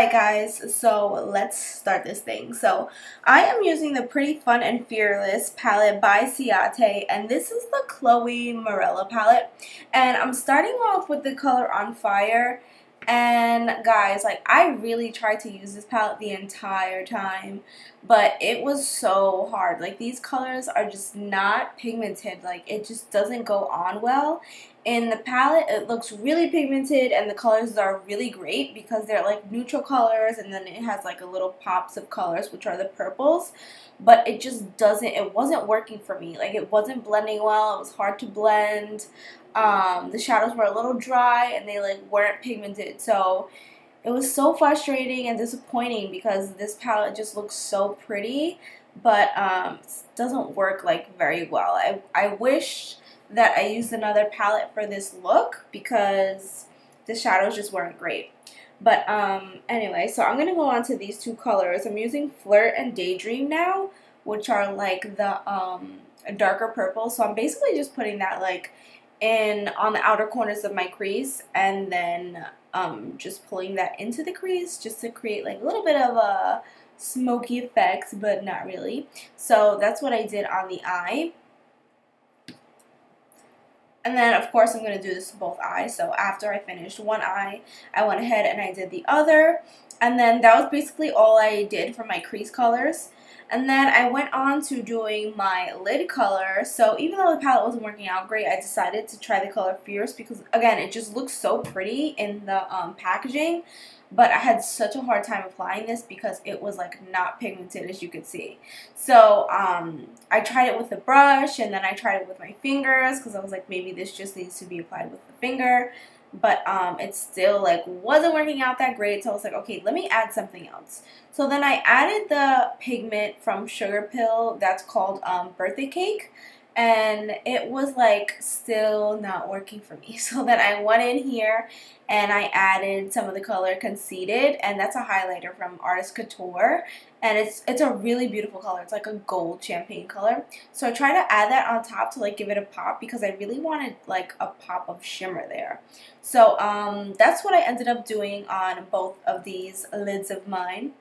Alright guys, so let's start this thing. So I am using the Pretty Fun and Fearless palette by Ciate, and this is the Chloe Morello palette. And I'm starting off with the color On Fire. And guys, like, I really tried to use this palette the entire time, but it was so hard. Like, these colors are just not pigmented. Like, it just doesn't go on well. In the palette, it looks really pigmented, and the colors are really great because they're like neutral colors, and then it has like a little pops of colors, which are the purples. But it just doesn't, it wasn't working for me. Like, it wasn't blending well. It was hard to blend. The shadows were a little dry, and they like weren't pigmented. So it was so frustrating and disappointing because this palette just looks so pretty, but it doesn't work like very well. I wish that I used another palette for this look because the shadows just weren't great. But anyway, so I'm going to go on to these two colors. I'm using Flirt and Daydream now, which are like the darker purple. So I'm basically just putting that like on the outer corners of my crease, and then just pulling that into the crease just to create like a little bit of a smoky effect, but not really. So that's what I did on the eye. And then, of course, I'm going to do this to both eyes. So after I finished one eye, I went ahead and I did the other. And then that was basically all I did for my crease colors. And then I went on to doing my lid color. So even though the palette wasn't working out great, I decided to try the color Fierce because, again, it just looks so pretty in the packaging. But I had such a hard time applying this because it was like not pigmented, as you could see. So I tried it with a brush, and then I tried it with my fingers because I was like, maybe this just needs to be applied with the finger. But it still like wasn't working out that great, so I was like, okay, let me add something else. So then I added the pigment from Sugar Pill that's called Birthday Cake. And it was like still not working for me. So then I went in here and I added some of the color Conceited, and that's a highlighter from Artist Couture, and it's a really beautiful color. It's like a gold champagne color. So I tried to add that on top to like give it a pop because I really wanted like a pop of shimmer there. So that's what I ended up doing on both of these lids of mine.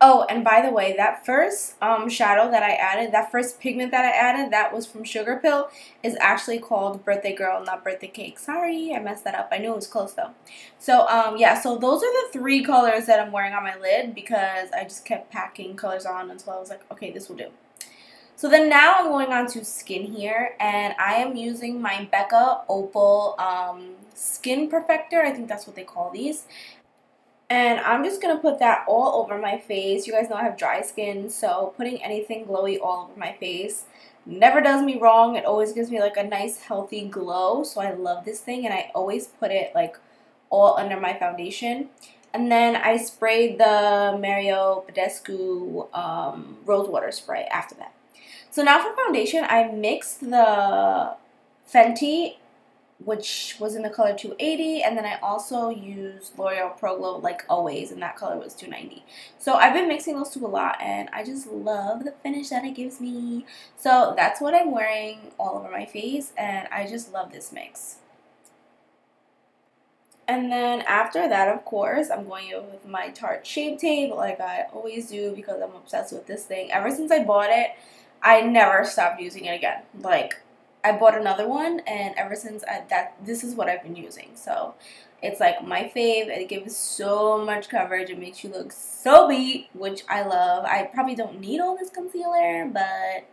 Oh, and by the way, that first shadow that I added, that first pigment that I added, that was from Sugar Pill, is actually called Birthday Girl, not Birthday Cake. Sorry, I messed that up. I knew it was close though. So, yeah, so those are the three colors that I'm wearing on my lid because I just kept packing colors on until I was like, okay, this will do. So then now I'm going on to skin here, and I am using my Becca Opal Skin Perfector. I think that's what they call these. And I'm just going to put that all over my face. You guys know I have dry skin, so putting anything glowy all over my face never does me wrong. It always gives me like a nice healthy glow, so I love this thing, and I always put it like all under my foundation. And then I sprayed the Mario Badescu Rose Water Spray after that. So now for foundation, I mixed the Fenty, which was in the color 280, and then I also used L'Oreal Pro Glow like always, and that color was 290. So I've been mixing those two a lot, and I just love the finish that it gives me. So that's what I'm wearing all over my face, and I just love this mix. And then after that, of course, I'm going in with my Tarte Shape Tape like I always do because I'm obsessed with this thing. Ever since I bought it, I never stopped using it again. Like, I bought another one, and ever since this is what I've been using. So it's like my fave. It gives so much coverage. It makes you look so beat, which I love. I probably don't need all this concealer, but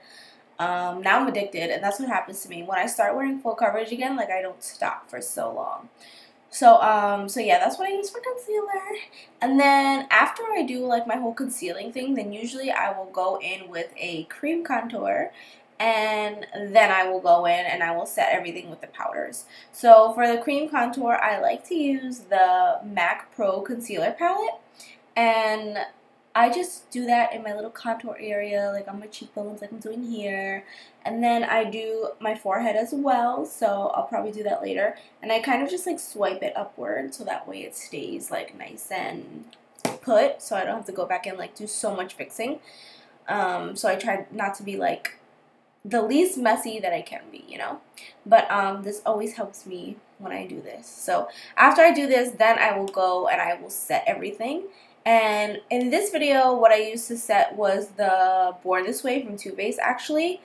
now I'm addicted, and that's what happens to me. When I start wearing full coverage again, like, I don't stop for so long. So yeah, that's what I use for concealer. And then after I do like my whole concealing thing, then usually I will go in with a cream contour, and then I will go in and I will set everything with the powders. So for the cream contour, I like to use the MAC Pro Concealer Palette, and I just do that in my little contour area, like on my cheekbones, like I'm doing here. And then I do my forehead as well, so I'll probably do that later. And I kind of just like swipe it upward so that way it stays like nice and put, so I don't have to go back and like do so much fixing. So I try not to be like the least messy that I can be, you know. But this always helps me when I do this. So after I do this, then I will go and I will set everything. And in this video, what I used to set was the Born This Way from Too Faced, actually.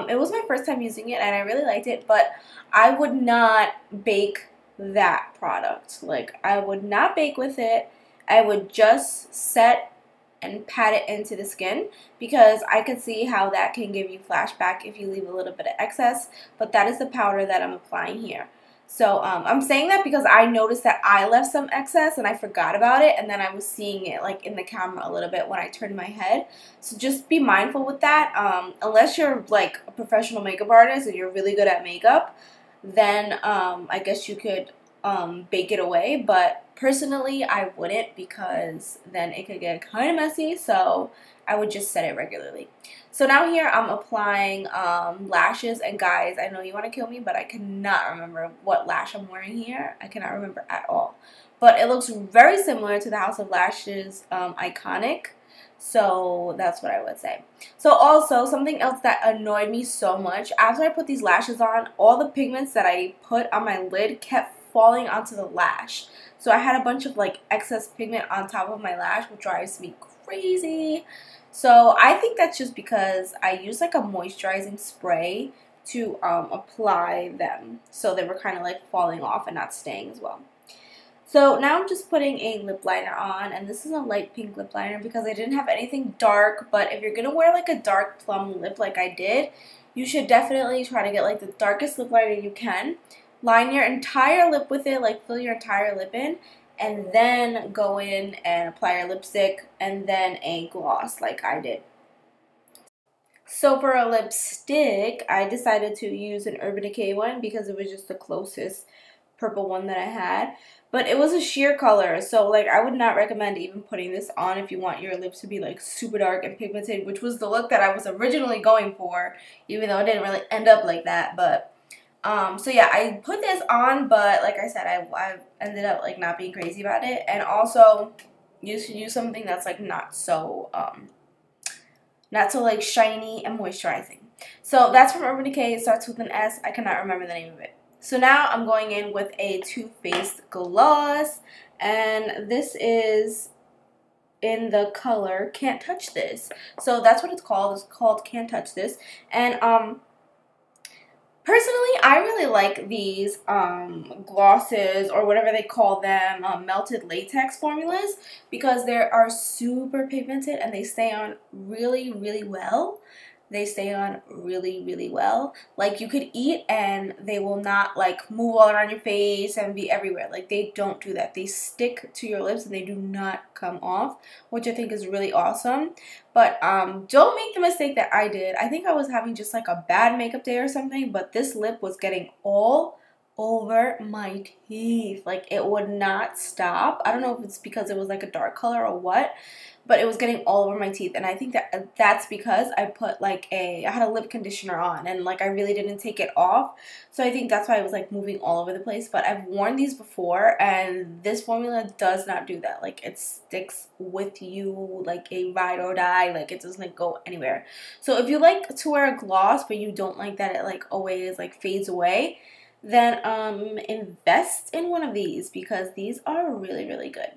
It was my first time using it and I really liked it, but I would not bake that product. Like, I would not bake with it. I would just set and pat it into the skin, because I could see how that can give you flashback if you leave a little bit of excess. But that is the powder that I'm applying here. So I'm saying that because I noticed that I left some excess and I forgot about it, and then I was seeing it like in the camera a little bit when I turned my head. So just be mindful with that. Unless you're like a professional makeup artist and you're really good at makeup, then I guess you could bake it away. But personally, I wouldn't, because then it could get kind of messy. So I would just set it regularly. So now here I'm applying lashes, and guys, I know you want to kill me, but I cannot remember what lash I'm wearing here. I cannot remember at all. But it looks very similar to the House of Lashes Iconic. So that's what I would say. So also, something else that annoyed me so much, after I put these lashes on, all the pigments that I put on my lid kept falling onto the lash. So I had a bunch of like excess pigment on top of my lash, which drives me crazy. So I think that's just because I used like a moisturizing spray to apply them. So they were kind of like falling off and not staying as well. So now I'm just putting a lip liner on, and this is a light pink lip liner because I didn't have anything dark. But if you're going to wear like a dark plum lip like I did, you should definitely try to get like the darkest lip liner you can. Line your entire lip with it, like fill your entire lip in, and then go in and apply your lipstick and then a gloss like I did. So for a lipstick, I decided to use an Urban Decay one because it was just the closest purple one that I had. But it was a sheer color, so like I would not recommend even putting this on if you want your lips to be like super dark and pigmented, which was the look that I was originally going for, even though it didn't really end up like that. But so yeah, I put this on, but like I said, I ended up like not being crazy about it. And also, you should use something that's like not so like shiny and moisturizing. So that's from Urban Decay. It starts with an S. I cannot remember the name of it. So now I'm going in with a Too Faced gloss, and this is in the color Can't Touch This. So that's what it's called. It's called Can't Touch This. And personally, I really like these glosses, or whatever they call them, melted latex formulas, because they are super pigmented and they stay on really, really well. They stay on really, really well. Like, you could eat and they will not like move all around your face and be everywhere. Like, they don't do that. They stick to your lips and they do not come off, which I think is really awesome. But don't make the mistake that I did. I think I was having just like a bad makeup day or something, but this lip was getting all over my teeth. Like, it would not stop. I don't know if it's because it was like a dark color or what, but it was getting all over my teeth. And I think that that's because I put like I had a lip conditioner on, and like I really didn't take it off. So I think that's why I was like moving all over the place. But I've worn these before, and this formula does not do that. Like, it sticks with you like a ride or die. Like, it doesn't like go anywhere. So if you like to wear a gloss, but you don't like that it like always like fades away, then invest in one of these, because these are really, really good.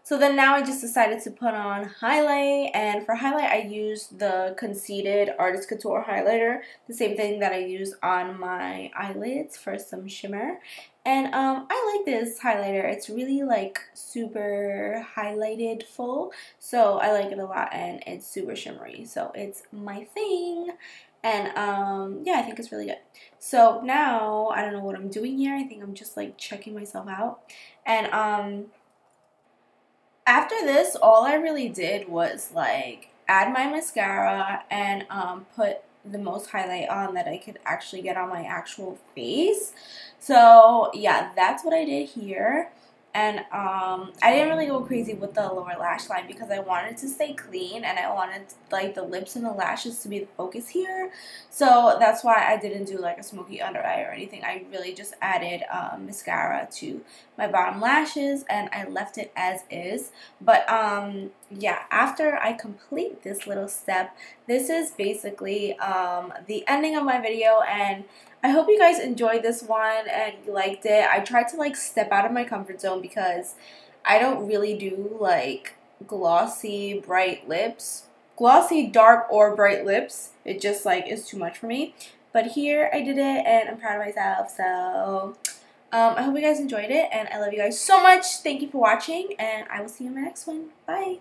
So then now I just decided to put on highlight, and for highlight I used the Conceited Artist Couture highlighter, the same thing that I use on my eyelids for some shimmer. And I like this highlighter. It's really like super highlighted full, so I like it a lot, and it's super shimmery, so it's my thing. And yeah, I think it's really good. So now I don't know what I'm doing here. I think I'm just like checking myself out. And after this, all I really did was like add my mascara and put the most highlight on that I could actually get on my actual face. So yeah, that's what I did here. And I didn't really go crazy with the lower lash line because I wanted to stay clean, and I wanted like the lips and the lashes to be the focus here. So that's why I didn't do like a smoky under eye or anything. I really just added mascara to my bottom lashes, and I left it as is. But yeah, after I complete this little step, this is basically the ending of my video, and I hope you guys enjoyed this one and you liked it. I tried to like step out of my comfort zone because I don't really do like glossy bright lips, glossy dark or bright lips. It just like is too much for me, but here I did it and I'm proud of myself. So I hope you guys enjoyed it, and I love you guys so much. Thank you for watching, and I will see you in my next one. Bye.